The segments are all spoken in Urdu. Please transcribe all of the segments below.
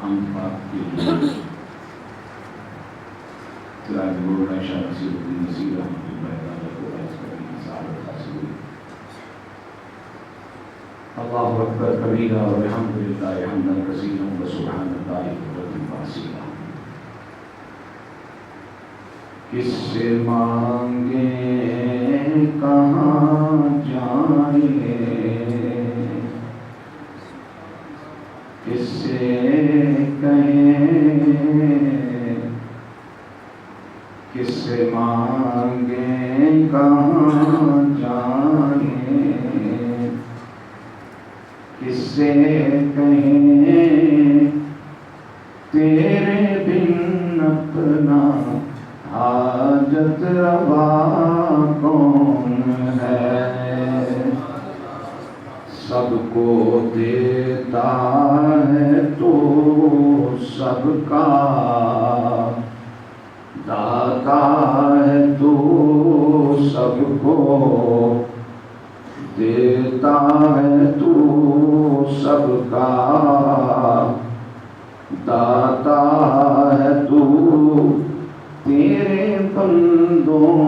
ہم پاک کے لیے تلاوت مولانا شاہ نصیر الدین نصیر رحمۃ اللہ تعالیٰ کو عرض کرنے کی سعادت حاصل ہوئی۔ اللہ اکبر کبیرہ والحمد للہ حمدا کثیرا وسبحان اللہ بکرۃ واصیلا۔ کس سے مانگیں کہاں جائیں، کس سے کہیں، کس سے مانگیں کہاں جائیں، کس سے کہیں تیرے بن اپنا حاجت روا کون ہے، سب کو دیتا ہے تو سب کا داتا ہے، تو سب کو دیتا ہے، تو سب کا داتا ہے، تو تیرے بندوں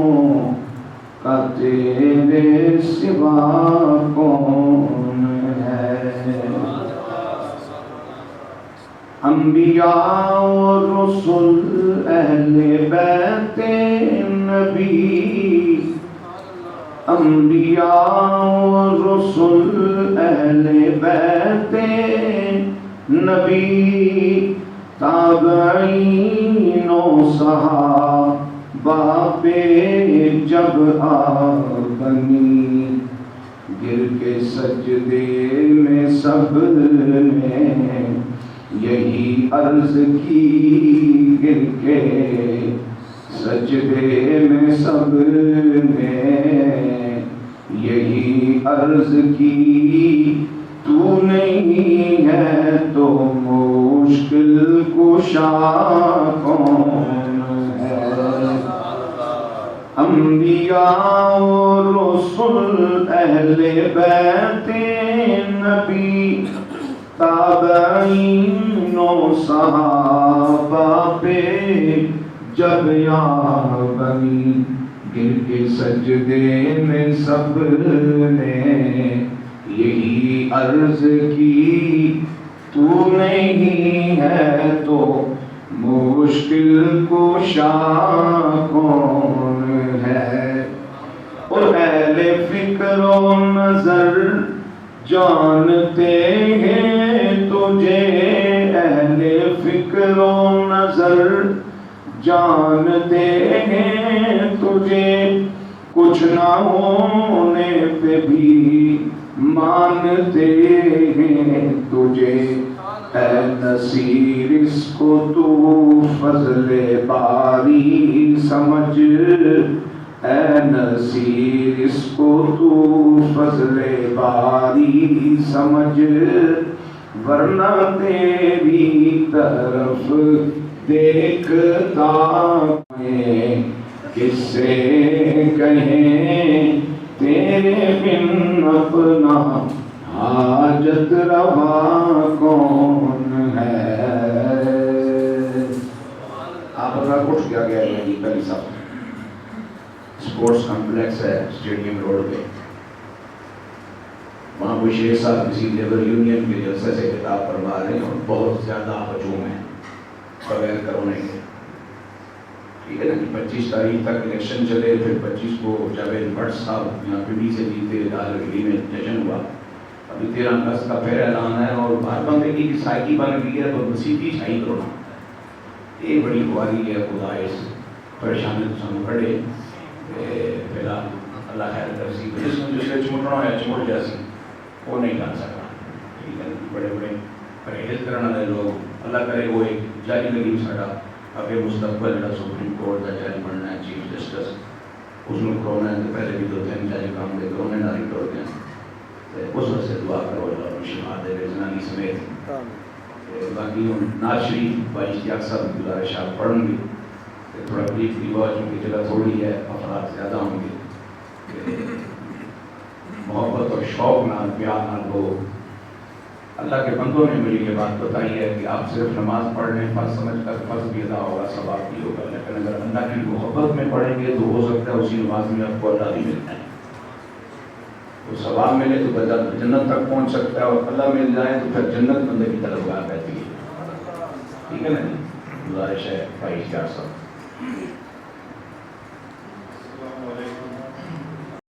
کا تیرے سوا کون ہے۔ انبیاء و رسل اہل بیت نبی، انبیاء و رسل اہل بیت نبی، تابعین و صحابہ پہ جب آ بنی، گر کے سجدے میں سب نے یہی عرض کی، گر کے سجدے میں سب نے یہی عرض کی، تو نہیں ہے تو مشکل کشا کون ہے۔ انبیاء و رسل اہل بیت نبی، تابعین و صحابہ پہ جب یہاں بنی، گر کے سجدے میں سب نے یہی عرض کی، تو نہیں ہے تو مشکل کشا کون ہے۔ اور اہل فکر و نظر جانتے ہیں تجھے، اہل فکر و نظر جانتے ہیں تجھے، کچھ نہ ہونے پہ بھی مانتے ہیں تجھے، اے نصیر اس کو تو فضل باری سمجھ، اے نصیر اس کو تو فضل باری سمجھ، ورنہ تیری طرف دیکھتا ہے، کس سے کہیں تیرے بن اپنا حاجت روا کون ہے۔ آپ اپنا کچھ کیا گیا ہے، پہلی صاحب اسپورٹس کمپلیکس ہے اسٹیڈیم روڈ پہ، وہاں کوئی شیخ صاحب کسی لیبر یونین کے جلسے سے خطاب فرما رہے ہیں اور بہت زیادہ ہجوم ہے بغیر کرونے کے، ٹھیک ہے نا، 25 تاریخ تک الیکشن چلے، پھر 25 کو جاوید بھٹ صاحب یہاں پنڈی سے جیتے، دارالعلوم میں جشن ہوا، ابھی 13 اگست کا پھر اعلان ہے، اور بھارت بندے کی سائیکی بن گئی ہے، تو مسیحی چھائی کرو نا، یہ بڑی خواری ہے، خدا اس پریشانی تو سانو کھڑے، فی الحال اللہ خیر کرسی، جس میں جسے چمٹنا ہے چمٹ جیسی وہ نہیں ڈال سکتا، ٹھیک ہے، بڑے بڑے پرہیز کرنے والے لوگ، اللہ کرے وہ ایک جاری لگی ساڈا اگے مستقبل جڑا سپریم کورٹ کا جج بننا ہے، چیف جسٹس، اس میں کرونا ہے، پہلے بھی 2-3 جج کام دے کرونے نہ ٹوڑ گئے، اس وقت سے دعا کرو اللہ شفا دے زنانی سمیت۔ باقی ہوں ناز شریف بھائی اشتیاق صاحب کی گزارش آپ پڑھیں گے، تھوڑا بریف رواج کی جگہ تھوڑی ہے، افراد زیادہ ہوں گے، محبت اور شوق نال پیار نال لوگ اللہ کے بندوں نے مجھے یہ بات بتائی ہے کہ آپ صرف نماز پڑھ لیں، فرض سمجھ کر فرض بھی ادا ہوگا، ثواب بھی ہوگا، لیکن اگر اللہ کی محبت میں پڑھیں گے تو ہو سکتا ہے اسی نماز میں آپ کو اللہ بھی مل جائے، تو ثواب ملے تو جنت تک پہنچ سکتا ہے، اور اللہ مل جائے تو پھر جنت بندے کی طرفگار رہتی ہے. ٹھیک ہے نا جی؟ گزارش ہے بھائی کیا سب